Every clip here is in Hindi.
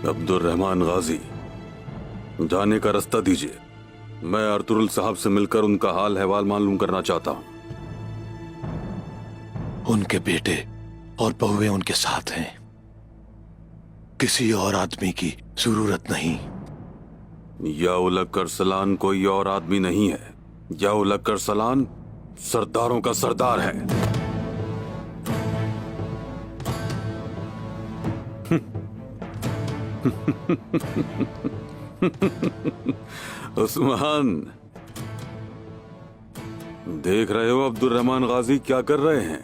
अब्दुर्रहमान गाजी, जाने का रास्ता दीजिए। मैं अर्तुगरुल साहब से मिलकर उनका हाल अहवाल मालूम करना चाहता हूं। उनके बेटे और बहुएं उनके साथ हैं। किसी और आदमी की जरूरत नहीं। याउलक अरसलान कोई और आदमी नहीं है। याउलक अरसलान सरदारों का सरदार है। उस्मान, देख रहे हो अब्दुर्रहमान गाजी क्या कर रहे हैं?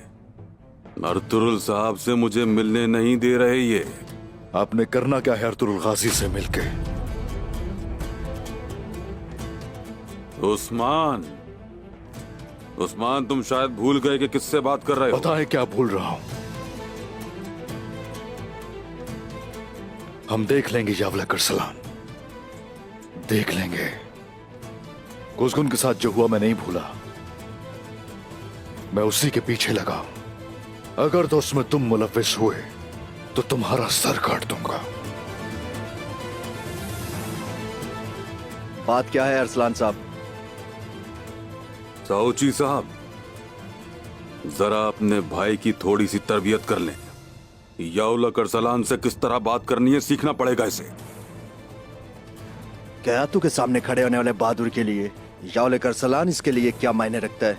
अर्तुगरुल साहब से मुझे मिलने नहीं दे रहे ये। आपने करना क्या है अर्तुगरुल गाजी से मिलके? उस्मान, उस्मान, तुम शायद भूल गए कि किससे बात कर रहे हो। बताएं क्या भूल रहा हूं। हम देख लेंगे याउलक अरसलान, देख लेंगे। गुज़गुन के साथ जो हुआ मैं नहीं भूला। मैं उसी के पीछे लगा। अगर तो उसमें तुम मुलव्विस हुए तो तुम्हारा सर काट दूंगा। बात क्या है अरसलान साहब? साउची साहब, जरा अपने भाई की थोड़ी सी तरबियत कर लें। याउलक अरसलान से किस तरह बात करनी है सीखना पड़ेगा इसे। क़यातू के सामने खड़े होने वाले बहादुर के लिए याउलक अरसलान इसके लिए क्या मायने रखता है?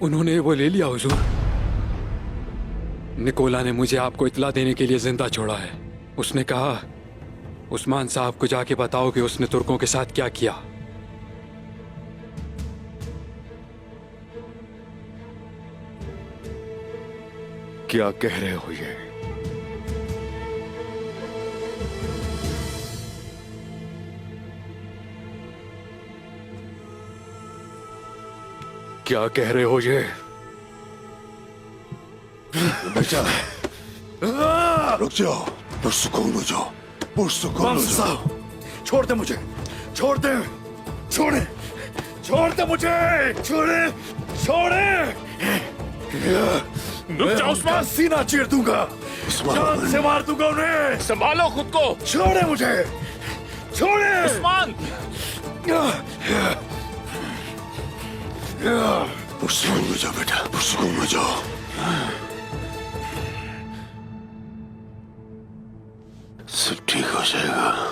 उन्होंने वो ले लिया हुजूर। निकोला ने मुझे आपको इत्ला देने के लिए जिंदा छोड़ा है। उसने कहा उस्मान साहब को जाके बताओ कि उसने तुर्कों के साथ क्या किया। क्या कह रहे हो ये? क्या कह रहे हो ये? बेटा, रुक जाओ, पुरसुकून हो जाओ, पुरसुकून हो जाओ। छोड़ दे मुझे, छोड़ दे, छोड़े, छोड़ दे मुझे, छोड़े, छोड़े। रुक जाओ उस्मान, सीना चीर दूंगा, जान से मार दूंगा उन्हें। संभालो खुद को। छोड़े मुझे, छोड़े। उस्मान, पुरसुकून हो जाओ बेटा, पुरसुकून हो जाओ। सब ठीक हो जाएगा।